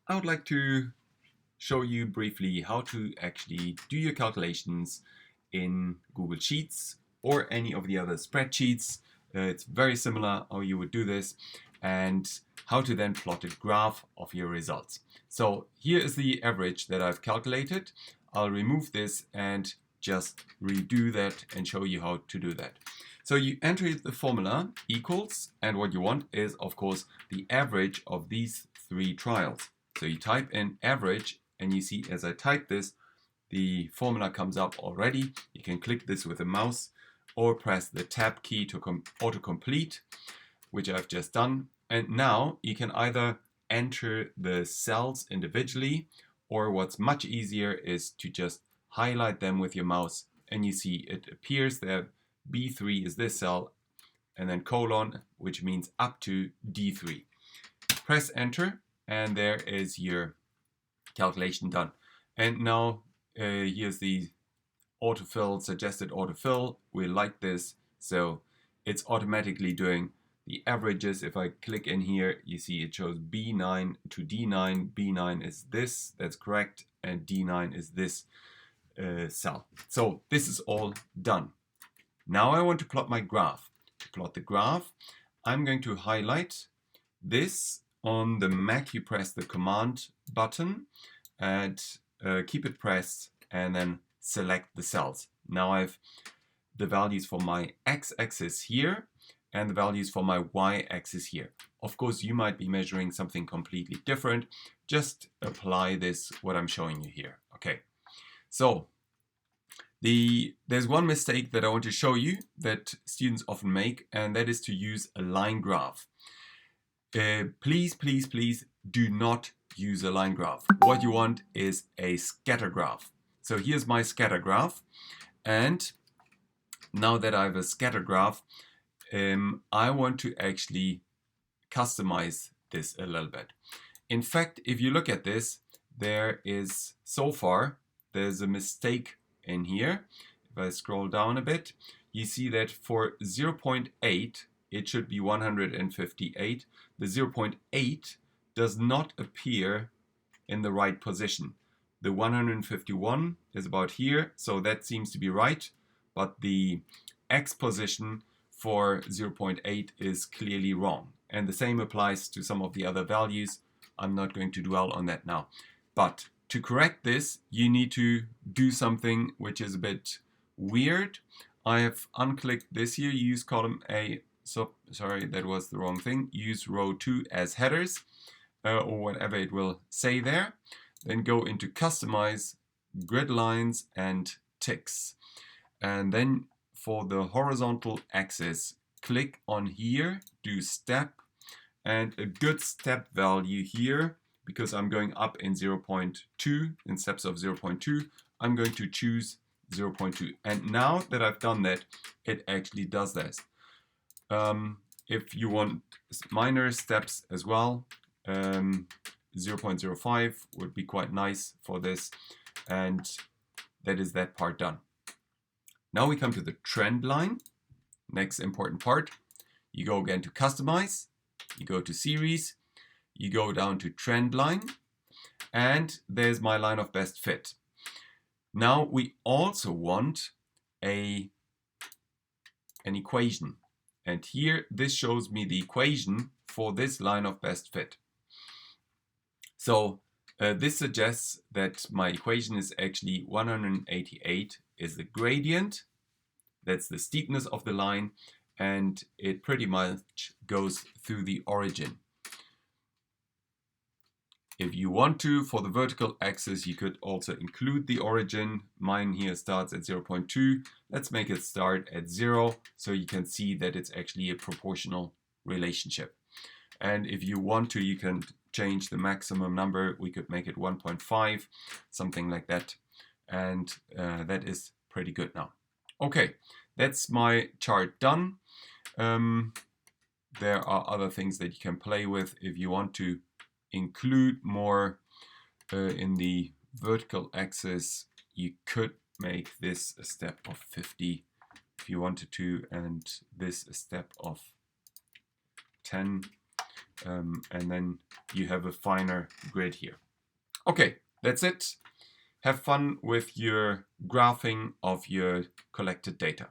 I would like to show you briefly how to actually do your calculations in Google Sheets or any of the other spreadsheets. It's very similar how you would do this, and how to then plot a graph of your results. So here is the average that I've calculated. I'll remove this and just redo that and show you how to do that. So you enter the formula equals, and what you want is, of course, the average of these three trials. So you type in average, and you see as I type this, the formula comes up already. You can click this with a mouse or press the tab key to autocomplete, which I've just done. And now you can either enter the cells individually, or what's much easier is to just highlight them with your mouse, and you see it appears there. B3 is this cell, and then colon, which means up to D3. Press enter, and there is your calculation done. And now here's the autofill, suggested autofill. We like this, so it's automatically doing the averages. If I click in here, you see it shows B9 to D9. B9 is this, that's correct, and D9 is this cell. So this is all done. Now I want to plot my graph. To plot the graph, I'm going to highlight this. On the Mac, you press the Command button and keep it pressed, and then select the cells. Now I have the values for my x-axis here and the values for my y-axis here. Of course, you might be measuring something completely different. Just apply this, what I'm showing you here. Okay, so there's one mistake that I want to show you that students often make, and that is to use a line graph. Please do not use a line graph. What you want is a scatter graph. So here's my scatter graph, and now that I have a scatter graph, I want to actually customize this a little bit. In fact, if you look at this, there's a mistake in here. If I scroll down a bit, you see that for 0.8 it should be 158. The 0.8 does not appear in the right position. The 151 is about here, so that seems to be right, but the X position for 0.8 is clearly wrong. And the same applies to some of the other values. I'm not going to dwell on that now. But to correct this, you need to do something which is a bit weird. I have unclicked this here, use column A. So sorry, that was the wrong thing. Use row 2 as headers, or whatever it will say there. Then go into customize, grid lines and ticks. And then for the horizontal axis, click on here, do step, and a good step value here, because I'm going up in 0.2, in steps of 0.2, I'm going to choose 0.2. And now that I've done that, it actually does this. If you want minor steps as well, 0.05 would be quite nice for this, and that is that part done. Now we come to the trend line, next important part. You go again to customize, you go to series, you go down to trend line, and there's my line of best fit. Now we also want an equation, and here this shows me the equation for this line of best fit. So this suggests that my equation is actually 188 is the gradient, that's the steepness of the line, and it pretty much goes through the origin. If you want to, for the vertical axis, you could also include the origin. Mine here starts at 0.2. Let's make it start at 0, so you can see that it's actually a proportional relationship. And if you want to, you can change the maximum number. We could make it 1.5, something like that. And that is pretty good now. Okay, that's my chart done. There are other things that you can play with if you want to include more in the vertical axis. You could make this a step of 50 if you wanted to, and this a step of 10. and then you have a finer grid here. Okay, that's it. Have fun with your graphing of your collected data.